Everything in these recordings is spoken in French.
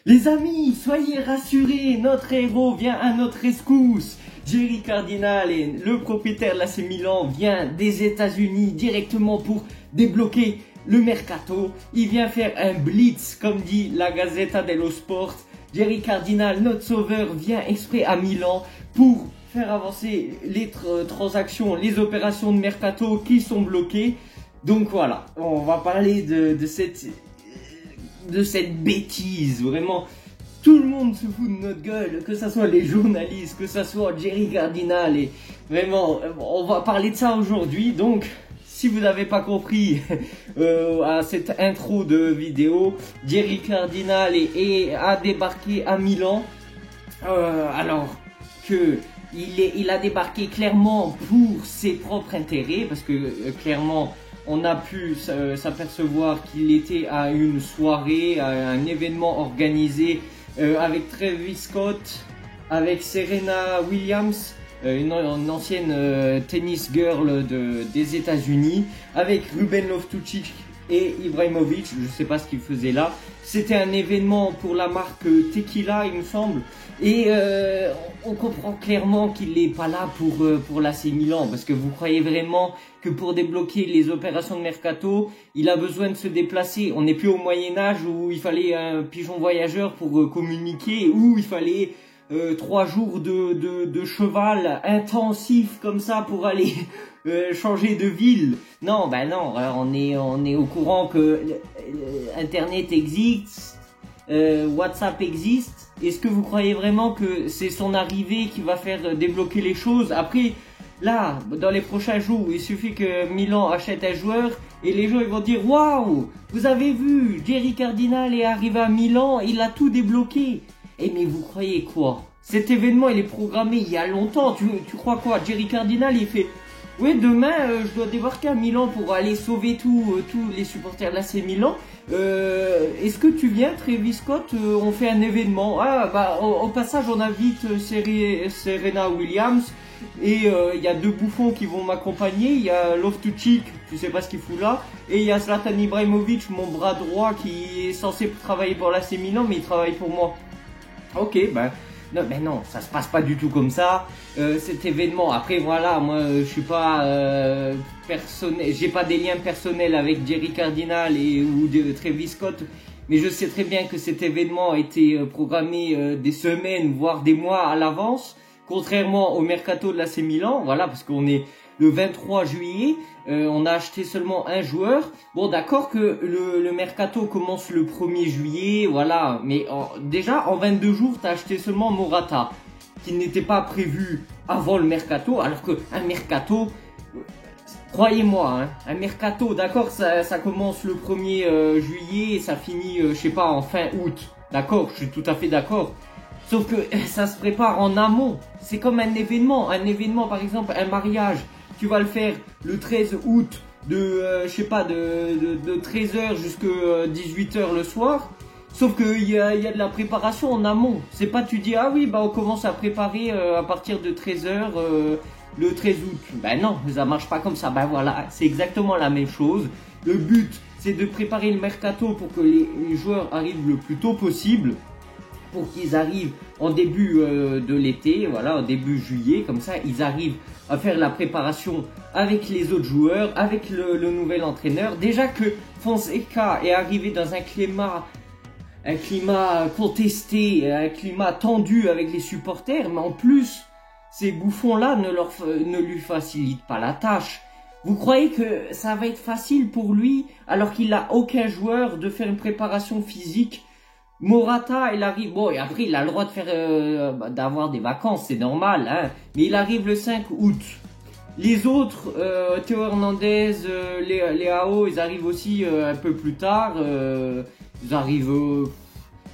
Les amis, soyez rassurés, notre héros vient à notre rescousse. Jerry Cardinal, le propriétaire de l'AC Milan, vient des États-Unis directement pour débloquer le mercato. Il vient faire un blitz, comme dit la Gazzetta dello Sport. Jerry Cardinal, notre sauveur, vient exprès à Milan pour faire avancer les transactions, les opérations de mercato qui sont bloquées. Donc voilà, on va parler de cette bêtise, vraiment. Tout le monde se fout de notre gueule, que ce soit les journalistes, que ce soit Jerry Cardinal, et vraiment, on va parler de ça aujourd'hui. Donc, si vous n'avez pas compris à cette intro de vidéo, Jerry Cardinal a débarqué à Milan, alors que il a débarqué clairement pour ses propres intérêts, parce que clairement, on a pu s'apercevoir qu'il était à une soirée, à un événement organisé avec Travis Scott, avec Serena Williams, une ancienne tennis girl des États-Unis, avec Ruben Loftus-Cheek et Ibrahimovic. Je ne sais pas ce qu'il faisait là. C'était un événement pour la marque Tequila, il me semble. Et on comprend clairement qu'il n'est pas là pour l'AC Milan, parce que vous croyez vraiment que pour débloquer les opérations de mercato, il a besoin de se déplacer. On n'est plus au Moyen-Âge où il fallait un pigeon voyageur pour communiquer, où il fallait 3 jours de cheval intensif comme ça pour aller changer de ville. Non, ben non, on est au courant que Internet existe, WhatsApp existe. Est-ce que vous croyez vraiment que c'est son arrivée qui va faire débloquer les choses? Après, là, dans les prochains jours, il suffit que Milan achète un joueur et les gens ils vont dire « Waouh, vous avez vu, Jerry Cardinal est arrivé à Milan, il a tout débloqué. » Eh mais vous croyez quoi? Cet événement il est programmé il y a longtemps, tu crois quoi? Jerry Cardinal il fait « Oui, demain je dois débarquer à Milan pour aller sauver tous les supporters de l'AC Milan. Est-ce que tu viens, Travis Scott? On fait un événement. Ah bah au passage on invite Serena Williams et il y a 2 bouffons qui vont m'accompagner. Il y a Loftus-Cheek, tu sais pas ce qu'il fout là, et il y a Zlatan Ibrahimovic, mon bras droit qui est censé travailler pour l'AC Milan mais il travaille pour moi. Ok, ben non, mais non, ça se passe pas du tout comme ça. Cet événement, après voilà, moi je suis pas personnel, j'ai pas des liens personnels avec Jerry Cardinal ou de Travis Scott, mais je sais très bien que cet événement a été programmé des semaines, voire des mois à l'avance, contrairement au mercato de l'AC Milan, voilà, parce qu'on est le 23 juillet, on a acheté seulement un joueur. Bon, d'accord que le mercato commence le 1er juillet, voilà. Mais déjà, en 22 jours, tu as acheté seulement Morata, qui n'était pas prévu avant le mercato. Alors qu'un mercato, croyez-moi, hein, un mercato, d'accord, ça commence le 1er juillet et ça finit, je sais pas, en fin août. D'accord, je suis tout à fait d'accord. Sauf que ça se prépare en amont. C'est comme un événement. Un événement, par exemple, un mariage. Tu vas le faire le 13 août je sais pas, de 13h jusqu'à 18h le soir. Sauf qu'il y a de la préparation en amont. C'est pas tu dis, ah oui, bah on commence à préparer à partir de 13h le 13 août. Ben non, ça marche pas comme ça. Ben voilà, c'est exactement la même chose. Le but, c'est de préparer le mercato pour que les joueurs arrivent le plus tôt possible, pour qu'ils arrivent en début de l'été, voilà, en début juillet, comme ça, ils arrivent à faire la préparation avec les autres joueurs, avec le nouvel entraîneur. Déjà que Fonseca est arrivé dans un climat contesté, un climat tendu avec les supporters, mais en plus, ces bouffons-là ne lui facilitent pas la tâche. Vous croyez que ça va être facile pour lui, alors qu'il n'a aucun joueur, de faire une préparation physique? Morata, il arrive, bon, et après, il a le droit de faire, d'avoir des vacances, c'est normal, hein, mais il arrive le 5 août. Les autres, Théo Hernandez, Leao, ils arrivent aussi un peu plus tard, ils arrivent,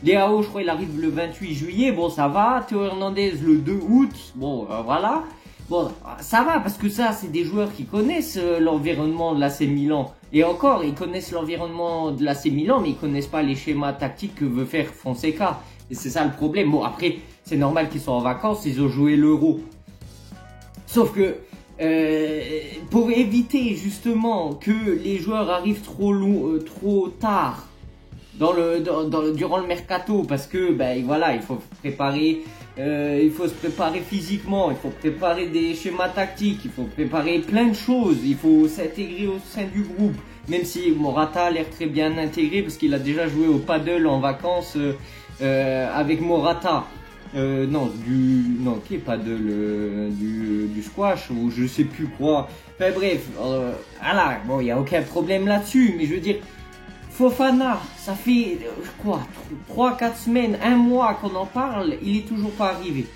Leao, je crois, il arrive le 28 juillet, bon, ça va, Théo Hernandez le 2 août, bon, voilà. Bon, ça va, parce que ça, c'est des joueurs qui connaissent l'environnement de l'AC Milan. Et encore, ils connaissent l'environnement de l'AC Milan, mais ils connaissent pas les schémas tactiques que veut faire Fonseca. Et c'est ça le problème. Bon, après, c'est normal qu'ils soient en vacances, ils ont joué l'Euro. Sauf que, pour éviter justement que les joueurs arrivent trop tard durant le mercato, parce que ben voilà, il faut se préparer physiquement, il faut préparer des schémas tactiques, il faut préparer plein de choses, il faut s'intégrer au sein du groupe, même si Morata a l'air très bien intégré parce qu'il a déjà joué au paddle en vacances avec Morata. Qui est paddle, du squash ou je sais plus quoi. Enfin bref, voilà, bon, il y a aucun problème là-dessus, mais je veux dire, Fofana, ça fait quoi, 3-4 semaines, un mois qu'on en parle, il est toujours pas arrivé.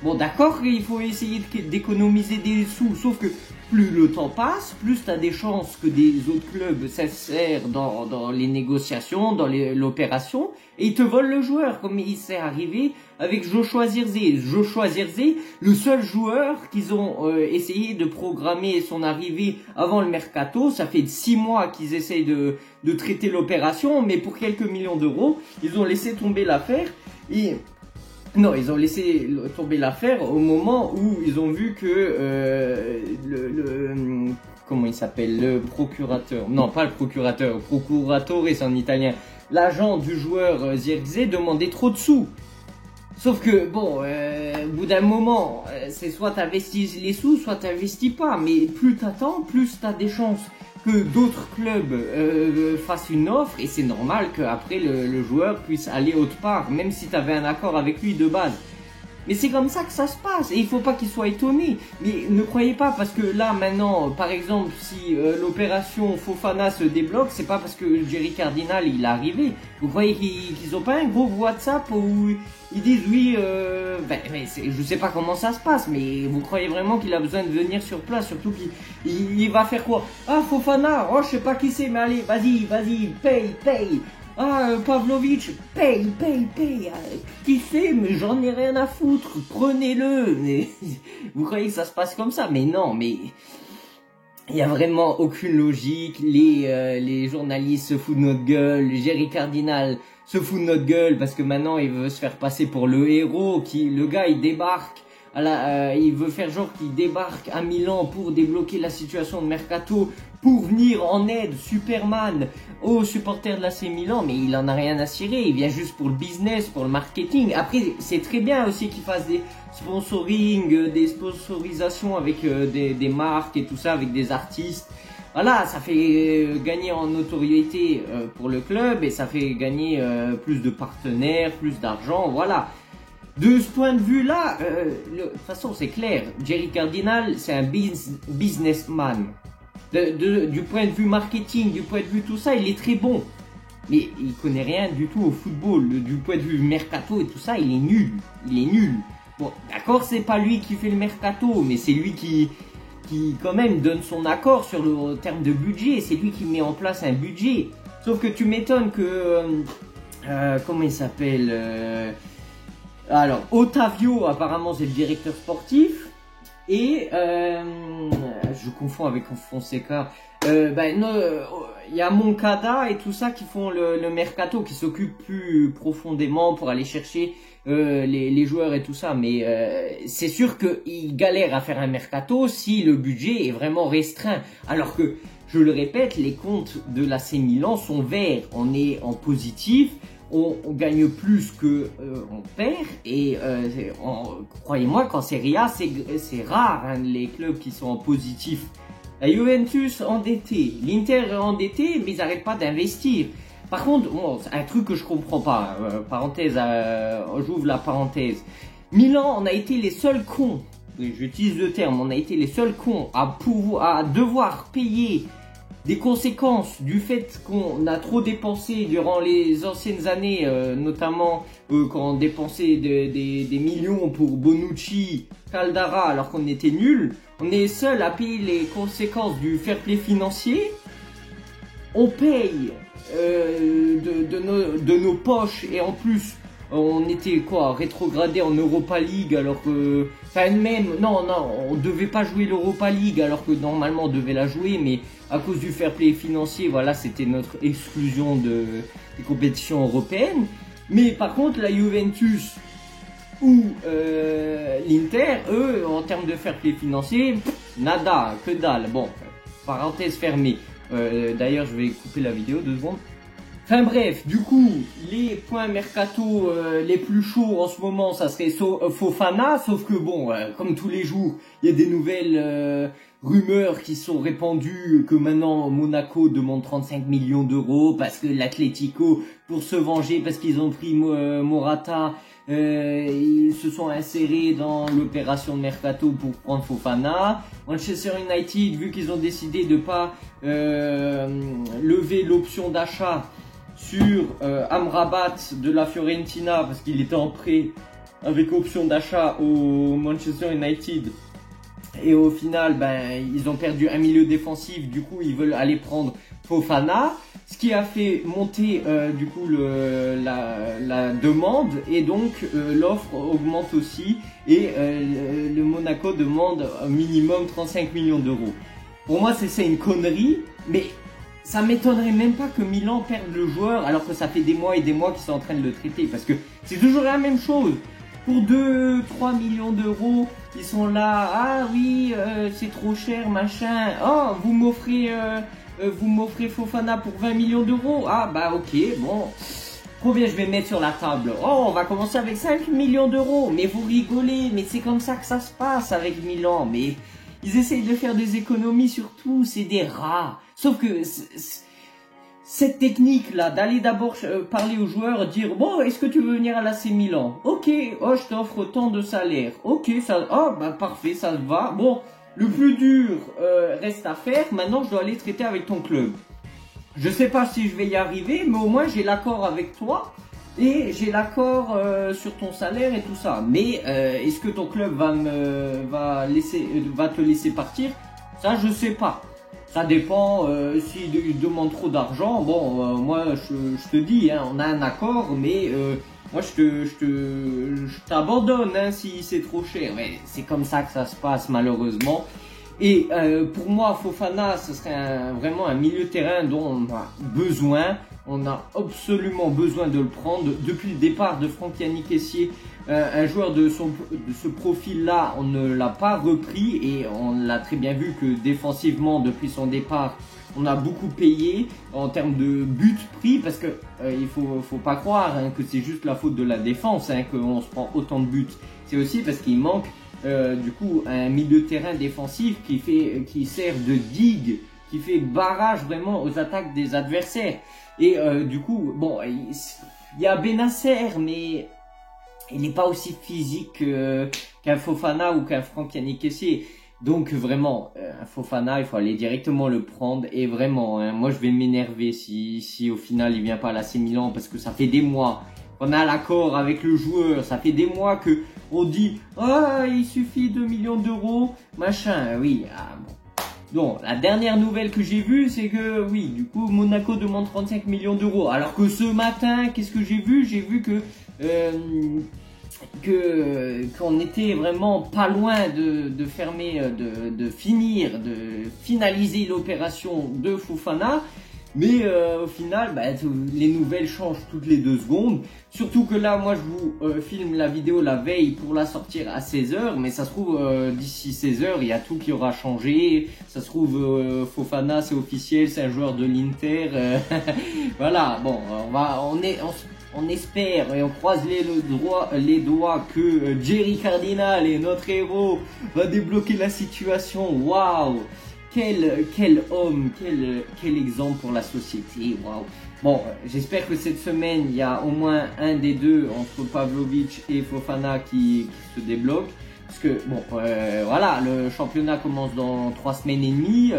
Bon, d'accord, il faut essayer d'économiser des sous, sauf que plus le temps passe, plus tu as des chances que des autres clubs s'insèrent dans les négociations, dans l'opération, et ils te volent le joueur, comme il s'est arrivé avec Joshua Zirkzee. Joshua Zirkzee, le seul joueur qu'ils ont essayé de programmer son arrivée avant le mercato, ça fait 6 mois qu'ils essayent de traiter l'opération, mais pour quelques millions d'euros, ils ont laissé tomber l'affaire, non, ils ont laissé tomber l'affaire au moment où ils ont vu que comment il s'appelle, le procurateur, non pas le procurateur, procuratore c'est en italien, l'agent du joueur Zirkzee demandait trop de sous. Sauf que bon, au bout d'un moment, c'est soit t'investis les sous, soit t'investis pas. Mais plus t'attends, plus t'as des chances que d'autres clubs fassent une offre, et c'est normal qu'après le joueur puisse aller autre part, même si tu avais un accord avec lui de base. Mais c'est comme ça que ça se passe, et il faut pas qu'il soit étonné. Mais ne croyez pas, parce que là maintenant, par exemple, si l'opération Fofana se débloque, c'est pas parce que Jerry Cardinal il est arrivé. Vous croyez qu'ils ont pas un groupe WhatsApp où ils disent oui, je sais pas comment ça se passe, mais vous croyez vraiment qu'il a besoin de venir sur place, surtout qu'il va faire quoi? Ah, Fofana, oh je sais pas qui c'est, mais allez, vas-y, paye. Ah, Pavlovic, paye. Qui c'est? Mais j'en ai rien à foutre, prenez-le. Mais vous croyez que ça se passe comme ça? Mais non, mais il y a vraiment aucune logique. Les journalistes se foutent de notre gueule. Jerry Cardinal se fout de notre gueule parce que maintenant il veut se faire passer pour le héros. Le gars il débarque. Il veut faire genre qu'il débarque à Milan pour débloquer la situation de mercato, pour venir en aide, Superman, aux supporters de l'AC Milan, mais il en a rien à cirer, il vient juste pour le business, pour le marketing. Après, c'est très bien aussi qu'il fasse des sponsoring, des sponsorisations avec des marques et tout ça, avec des artistes. Voilà, ça fait gagner en notoriété pour le club, et ça fait gagner plus de partenaires, plus d'argent, voilà. De ce point de vue-là, de toute façon c'est clair, Jerry Cardinal c'est un businessman. Du point de vue marketing, du point de vue tout ça, il est très bon. Mais il connaît rien du tout au football. Du point de vue mercato et tout ça, il est nul. Bon, d'accord, c'est pas lui qui fait le mercato, mais c'est lui qui quand même donne son accord sur le terme de budget. C'est lui qui met en place un budget. Sauf que tu m'étonnes que... comment il s'appelle alors, Ottavio, apparemment, c'est le directeur sportif. Et, je confonds avec Fonseca. Il y a Moncada et tout ça qui font le mercato, qui s'occupent plus profondément pour aller chercher les joueurs et tout ça. Mais c'est sûr qu'ils galèrent à faire un mercato si le budget est vraiment restreint. Alors que, je le répète, les comptes de l'AC Milan sont verts. On est en positif. On gagne plus que on perd, et croyez-moi qu'en Serie A c'est rare hein, les clubs qui sont en positif. La Juventus endettée, l'Inter endetté, mais ils n'arrêtent pas d'investir. Par contre, bon, un truc que je comprends pas, parenthèse, j'ouvre la parenthèse. Milan, on a été les seuls cons, j'utilise le terme, on a été les seuls cons à devoir payer des conséquences du fait qu'on a trop dépensé durant les anciennes années, notamment quand on dépensait des millions pour Bonucci, Caldara, alors qu'on était nuls. On est seul à payer les conséquences du fair play financier. On paye de nos poches, et en plus on était rétrogradé en Europa League, alors que on devait pas jouer l'Europa League alors que normalement on devait la jouer, mais à cause du fair play financier, voilà, c'était notre exclusion des compétitions européennes. Mais par contre la Juventus ou l'Inter, eux, en termes de fair play financier, nada, que dalle. Bon, parenthèse fermée. D'ailleurs je vais couper la vidéo 2 secondes. Enfin bref, du coup, les points mercato les plus chauds en ce moment, ça serait Fofana, sauf que bon, comme tous les jours, il y a des nouvelles rumeurs qui sont répandues que maintenant Monaco demande 35 millions d'euros parce que l'Atlético, pour se venger, parce qu'ils ont pris Morata, ils se sont insérés dans l'opération de mercato pour prendre Fofana. Manchester United, vu qu'ils ont décidé de pas lever l'option d'achat sur Amrabat de la Fiorentina parce qu'il était en prêt avec option d'achat au Manchester United, et au final ils ont perdu un milieu défensif, du coup ils veulent aller prendre Fofana, ce qui a fait monter du coup la demande, et donc l'offre augmente aussi, et le Monaco demande un minimum 35 millions d'euros. Pour moi c'est une connerie, mais ça m'étonnerait même pas que Milan perde le joueur alors que ça fait des mois et des mois qu'ils sont en train de le traiter, parce que c'est toujours la même chose. Pour 2-3 millions d'euros, ils sont là, ah oui, c'est trop cher, machin. Oh, vous m'offrez Fofana pour 20 millions d'euros. Ah bah ok, bon, combien je vais mettre sur la table? Oh, on va commencer avec 5 millions d'euros. Mais vous rigolez, mais c'est comme ça que ça se passe avec Milan. Mais ils essayent de faire des économies sur tout, c'est des rats. Sauf que cette technique-là, d'aller d'abord parler aux joueurs, dire « Bon, est-ce que tu veux venir à l'AC Milan? Ok, oh, je t'offre tant de salaire. Ok, ça, oh, bah parfait, ça va. Bon, le plus dur reste à faire. Maintenant, je dois aller traiter avec ton club. Je sais pas si je vais y arriver, mais au moins, j'ai l'accord avec toi. Et j'ai l'accord sur ton salaire et tout ça. Mais est-ce que ton club va te laisser partir? Ça, je sais pas. Ça dépend, s'il demande trop d'argent, bon, moi je te dis, hein, on a un accord, mais moi je t'abandonne hein, si c'est trop cher. Mais c'est comme ça que ça se passe malheureusement. Et pour moi, Fofana, ce serait vraiment un milieu de terrain dont on a besoin. On a absolument besoin de le prendre. Depuis le départ de Franck-Yannick Kessié, un joueur de ce profil-là, on ne l'a pas repris, et on l'a très bien vu que défensivement, depuis son départ, on a beaucoup payé en termes de buts pris, parce que il faut pas croire hein, que c'est juste la faute de la défense hein, qu'on se prend autant de buts. C'est aussi parce qu'il manque du coup un milieu de terrain défensif qui sert de digue, qui fait barrage vraiment aux attaques des adversaires. Et du coup, bon, il y a Benasser, mais il n'est pas aussi physique qu'un Fofana ou qu'un Franck-Yannick Kessié. Donc vraiment, un Fofana, il faut aller directement le prendre. Et vraiment, hein, moi je vais m'énerver si au final il vient pas à l'AC Milan, parce que ça fait des mois qu'on a l'accord avec le joueur. Ça fait des mois que on dit « Ah, il suffit 2 millions d'euros, machin. » Oui, ah, bon. Donc, la dernière nouvelle que j'ai vue, c'est que, oui, du coup, Monaco demande 35 millions d'euros. Alors que ce matin, qu'est-ce que j'ai vu? J'ai vu qu'on était vraiment pas loin de finaliser l'opération de Fofana. Mais au final, les nouvelles changent toutes les 2 secondes. Surtout que là, moi, je vous filme la vidéo la veille pour la sortir à 16 h. Mais ça se trouve, d'ici 16 h, il y a tout qui aura changé. Ça se trouve, Fofana, c'est officiel, c'est un joueur de l'Inter. Voilà, bon, on espère et on croise les doigts que Jerry Cardinal, notre héros, va débloquer la situation. Waouh! Quel homme, quel exemple pour la société, waouh. Bon, j'espère que cette semaine, il y a au moins un des deux, entre Pavlovic et Fofana, qui se débloque. Parce que, bon, voilà, le championnat commence dans 3 semaines et demie.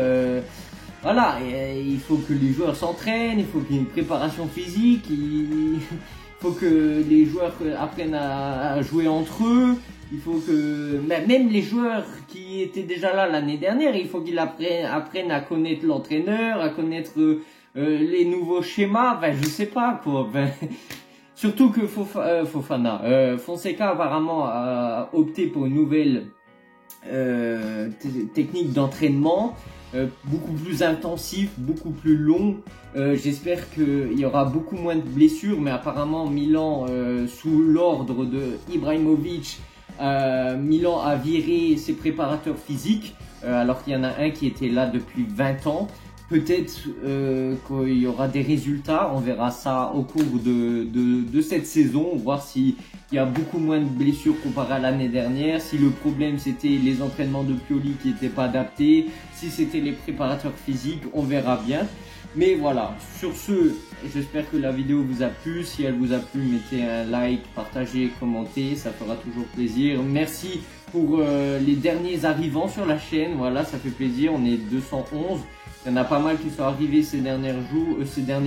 Voilà, il faut que les joueurs s'entraînent, il faut qu'il y ait une préparation physique, il faut que les joueurs apprennent à jouer entre eux. Il faut que même les joueurs qui étaient déjà là l'année dernière, il faut qu'ils apprennent à connaître l'entraîneur, à connaître les nouveaux schémas. Ben je sais pas quoi. Surtout que Fonseca apparemment a opté pour une nouvelle technique d'entraînement, beaucoup plus intensif, beaucoup plus long. J'espère qu'il y aura beaucoup moins de blessures, mais apparemment Milan, sous l'ordre de Ibrahimovic, Milan a viré ses préparateurs physiques, alors qu'il y en a un qui était là depuis 20 ans peut-être qu'il y aura des résultats. On verra ça au cours de cette saison, voir s'il y a beaucoup moins de blessures comparé à l'année dernière, si le problème c'était les entraînements de Pioli qui n'étaient pas adaptés, si c'était les préparateurs physiques, on verra bien. Mais voilà, sur ce, j'espère que la vidéo vous a plu. Si elle vous a plu, mettez un like, partagez, commentez, ça fera toujours plaisir. Merci pour les derniers arrivants sur la chaîne, voilà, ça fait plaisir, on est 211. Il y en a pas mal qui sont arrivés ces derniers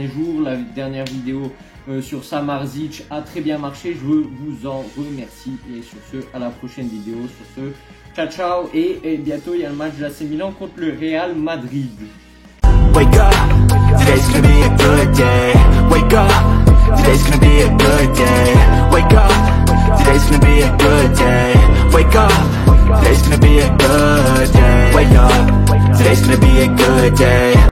jours. La dernière vidéo sur Samardzic a très bien marché, je vous en remercie. Et sur ce, à la prochaine vidéo. Sur ce, ciao ciao, et bientôt il y a le match de l'AC Milan contre le Real Madrid. Wake up, today's gonna be a good day. Wake up, today's gonna be a good day. Wake up, today's gonna be a good day. Wake up, today's gonna be a good day. Wake up, today's gonna be a good day.